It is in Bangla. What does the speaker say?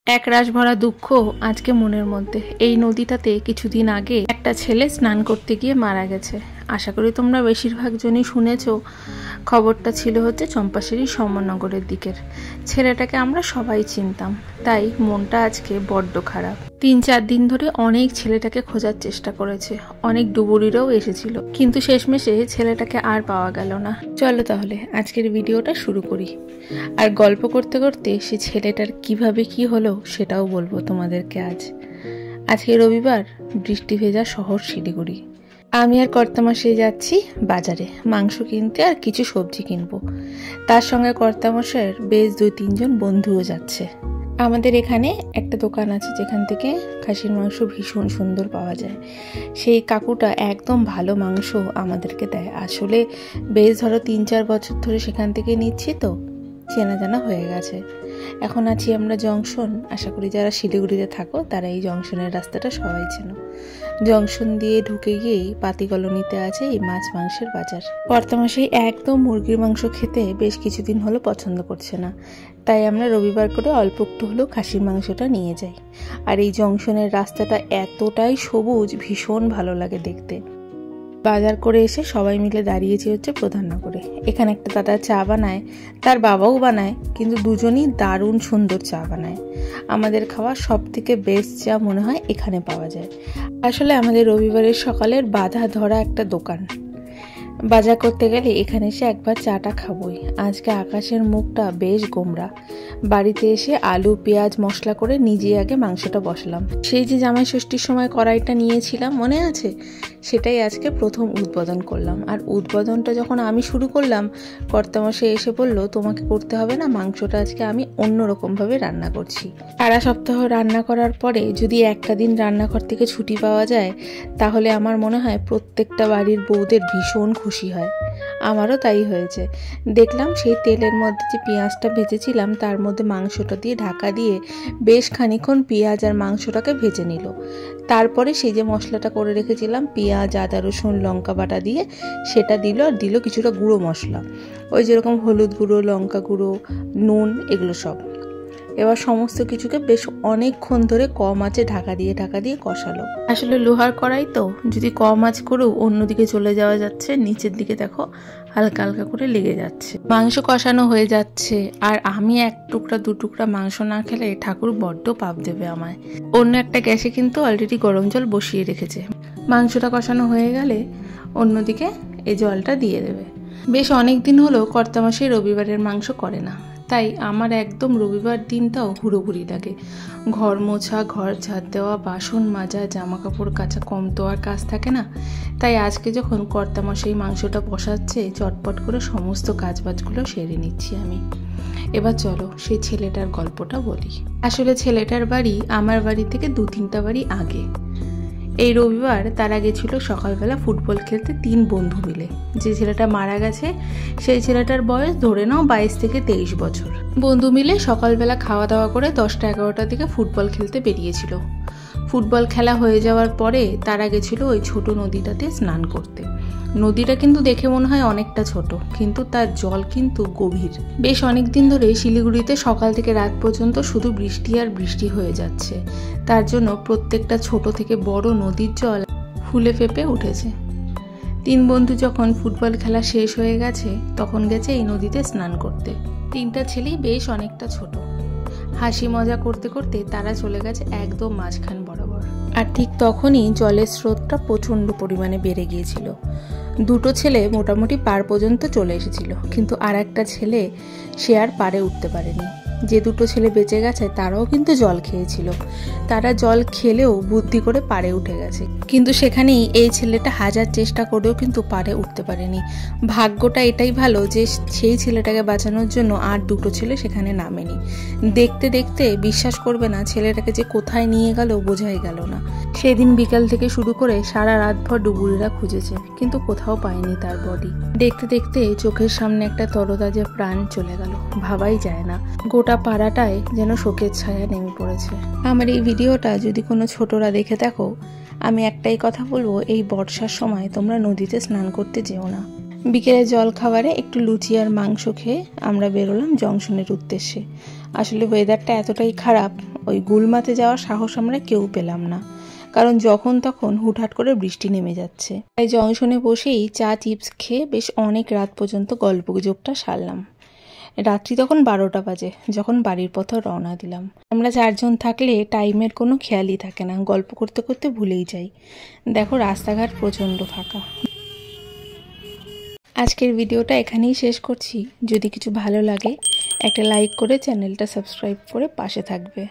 একরাশ ভরা দুঃখ আজকে মনের মধ্যে। এই নদীটাতে কিছুদিন আগে একটা ছেলে স্নান করতে গিয়ে মারা গেছে। আশা করি তোমরা বেশিরভাগ জনই শুনেছ। খবরটা ছিল হচ্ছে চম্পাশিরি সমরনগরের দিকের। ছেলেটাকে আমরা সবাই চিনতাম, তাই মনটা আজকে বড্ড খারাপ। 3-4 দিন ধরে অনেক ছেলেটাকে খোঁজার চেষ্টা করেছে, অনেক ডুবুরিরাও এসেছিল, কিন্তু শেষমেশে ছেলেটাকে আর পাওয়া গেল না। চলো তাহলে আজকের ভিডিওটা শুরু করি, আর গল্প করতে করতে সে ছেলেটার কিভাবে কি হলো সেটাও বলবো তোমাদেরকে। আজকে রবিবার, বৃষ্টি ভেজা শহর শিলিগুড়ি। আমি আর কর্তামশাই যাচ্ছি বাজারে মাংস কিনতে আর কিছু সবজি কিনবো। তার সঙ্গে কর্তামশাইয়ের বেশ 2-3 জন বন্ধুও যাচ্ছে। আমাদের এখানে একটা দোকান আছে যেখান থেকে খাসির মাংস ভীষণ সুন্দর পাওয়া যায়। সেই কাকুটা একদম ভালো মাংস আমাদেরকে দেয়। আসলে বেশ ধরো 3-4 বছর ধরে সেখান থেকে নিচ্ছি, তো চেনা জানা হয়ে গেছে। এখন আছি আমরা জংশন। আশা করি যারা শিলিগুড়িতে থাকো তারা এই জংশনের রাস্তাটা সবাই চেনো। জংশন দিয়ে ঢুকে গিয়েই পাতি কলোনিতে আছে এই মাছ মাংসের বাজার। কর্তামশাই একদম মুরগির মাংস খেতে বেশ কিছুদিন হলো পছন্দ করছে না, তাই আমরা রবিবার করে অল্প একটু হলেও খাসির মাংসটা নিয়ে যাই। আর এই জংশনের রাস্তাটা এতটাই সবুজ, ভীষণ ভালো লাগে দেখতে। বাজার করে এসে সবাই মিলে দাঁড়িয়েছি হচ্ছে প্রধাননগরে। এখানে একটা দাদা চা বানায়, তার বাবাও বানায়, কিন্তু দুজনই দারুণ সুন্দর চা বানায়। আমাদের খাওয়া সব থেকে বেস্ট চা মনে হয় এখানে পাওয়া যায়। আসলে আমাদের রবিবারের সকালের বাধা ধরা একটা দোকান। বাজার করতে গেলে এখানে এসে একবার চাটা খাবই। আজকে আকাশের মুখটা বেশ গোমরা। বাড়িতে এসে আলু পেঁয়াজ মশলা করে নিজে আগে মাংসটা বসালাম। সেই যে জামাই ষষ্ঠীর সময় কড়াইটা নিয়েছিলাম মনে আছে, সেটাই আজকে প্রথম উদ্বোধন করলাম। আর উদ্বোধনটা যখন আমি শুরু করলাম, কর্তামশাই এসে বলল তোমাকে করতে হবে না, মাংসটা আজকে আমি অন্যরকমভাবে রান্না করছি। সারা সপ্তাহ রান্না করার পরে যদি একটা দিন রান্নাঘর থেকে ছুটি পাওয়া যায়, তাহলে আমার মনে হয় প্রত্যেকটা বাড়ির বউদের ভীষণ খুশি হয়। আমারও তাই হয়েছে। দেখলাম সেই তেলের মধ্যে যে পেঁয়াজটা ভেজেছিলাম তার মধ্যে মাংসটা দিয়ে ঢাকা দিয়ে বেশ খানিক্ষণ পেঁয়াজ আর মাংসটাকে ভেজে নিল। তারপরে সেই যে মশলাটা করে রেখেছিলাম পেঁয়াজ আদা রসুন লঙ্কা বাটা দিয়ে, সেটা দিল। আর দিল কিছুটা গুঁড়ো মশলা, ওই যেরকম হলুদ গুঁড়ো লঙ্কা গুঁড়ো নুন এগুলো সব। এবার সমস্ত কিছুকে বেশ অনেকক্ষণ ধরে কম আঁচে ঢাকা দিয়ে কষালো। আসলে লোহার কড়াই তো, যদি কম আঁচ করেও অন্যদিকে চলে যাওয়া যাচ্ছে, নিচের দিকে দেখো হালকা হালকা করে লেগে যাচ্ছে। মাংস কষানো হয়ে যাচ্ছে, আর আমি 1 টুকরা 2 টুকরা মাংস না খেলে ঠাকুর বড্ড পাপ দেবে আমায়। অন্য একটা গ্যাসে কিন্তু অলরেডি গরম জল বসিয়ে রেখেছে। মাংসটা কষানো হয়ে গেলে অন্যদিকে এই জলটা দিয়ে দেবে। বেশ অনেক দিন হলো কর্তামশাই রবিবারের মাংস করে না, তাই আমার একদম রবিবার দিনটাও হুড়োহুড়ি লাগে। ঘর মোছা, ঘর ঝাড় দেওয়া, বাসন মাজা, জামা কাপড় কাচা, কম তো আর কাজ থাকে না। তাই আজকে যখন কর্তামশাই মাংসটা বসাচ্ছে, চটপট করে সমস্ত কাজবাজগুলো সেরে নিচ্ছি আমি। এবার চলো সেই ছেলেটার গল্পটা বলি। আসলে ছেলেটার বাড়ি আমার বাড়ি থেকে 2-3টা বাড়ি আগে। এই রবিবার তারা গেছিল সকালবেলা ফুটবল খেলতে 3 বন্ধু মিলে। যে ছেলেটা মারা গেছে সেই ছেলেটার বয়স ধরে নাও 22 থেকে 23 বছর। বন্ধু মিলে সকালবেলা খাওয়া দাওয়া করে 10টা-11টার দিকে ফুটবল খেলতে বেরিয়েছিল। ফুটবল খেলা হয়ে যাওয়ার পরে তারা গেছিল ওই ছোট নদীটাতে স্নান করতে। নদীটা কিন্তু দেখে মনে হয় অনেকটা ছোট, কিন্তু তার জল কিন্তু গভীর। বেশ অনেক দিন ধরে শিলিগুড়িতে সকাল থেকে রাত পর্যন্ত শুধু বৃষ্টি আর বৃষ্টি হয়ে যাচ্ছে। তার জন্য প্রত্যেকটা ছোট থেকে বড় নদীর জল ফুলে ফেপে উঠেছে। 3 বন্ধু যখন ফুটবল খেলা শেষ হয়ে গেছে, তখন গেছে এই নদীতে স্নান করতে। 3টা ছেলেই বেশ অনেকটা ছোট। হাসি মজা করতে করতে তারা চলে গেছে একদম মাঝখান বরাবর। আর ঠিক তখনই জলের স্রোতটা প্রচণ্ড পরিমাণে বেড়ে গিয়েছিল। 2টো ছেলে মোটামুটি পার পর্যন্ত চলে এসেছিল, কিন্তু আর একটা ছেলে সে আর পারে উঠতে পারেনি। যে 2টো ছেলে বেঁচে গেছে তারাও কিন্তু জল খেয়েছিল। তারা জল খেলেও বুদ্ধি করে পারে উঠে গেছে, কিন্তু সেখানেই এই ছেলেটা হাজার চেষ্টা করেও কিন্তু পারে উঠতে পারেনি। ভাগ্যটা এটাই ভালো যে সেই ছেলেটাকে বাঁচানোর জন্য আর 2টো ছেলে সেখানে নামেনি। দেখতে দেখতে বিশ্বাস করবে না, ছেলেটাকে যে কোথায় নিয়ে গেল বোঝাই গেল না। সেদিন বিকাল থেকে শুরু করে সারা রাতভর ডুবুরিরা খুঁজেছে, কিন্তু কোথাও পায়নি তার বডি। দেখতে দেখতে চোখের সামনে একটা তরতাজা প্রাণ চলে গেল, ভাবাই যায় না। গোটা পাড়াটায় যেন শোকের ছায়া নেমে পড়েছে। আমার এই ভিডিওটা যদি কোনো ছোটরা দেখে থাকো, আমি একটাই কথা বলবো, এই বর্ষার সময় তোমরা নদীতে স্নান করতে যেও না। বিকেলে জল খাবারে একটু লুচি আর মাংস খেয়ে আমরা বেরোলাম জংশনের উদ্দেশ্যে। আসলে ওয়েদারটা এতটাই খারাপ, ওই গুলমাতে যাওয়ার সাহস আমরা কেউ পেলাম না, কারণ যখন তখন হুটহাট করে বৃষ্টি নেমে যাচ্ছে। তাই জংশনে বসেই চা চিপস খেয়ে বেশ অনেক রাত পর্যন্ত গল্পগুজবটা সারলাম। রাত্রি তখন 12টা বাজে যখন বাড়ির পথে রওনা দিলাম। আমরা 4 জন থাকলে টাইমের কোনো খেয়ালই থাকে না, গল্প করতে করতে ভুলেই যাই। দেখো রাস্তাঘাট প্রচণ্ড ফাঁকা। আজকের ভিডিওটা এখানেই শেষ করছি। যদি কিছু ভালো লাগে একটা লাইক করে চ্যানেলটা সাবস্ক্রাইব করে পাশে থাকবে।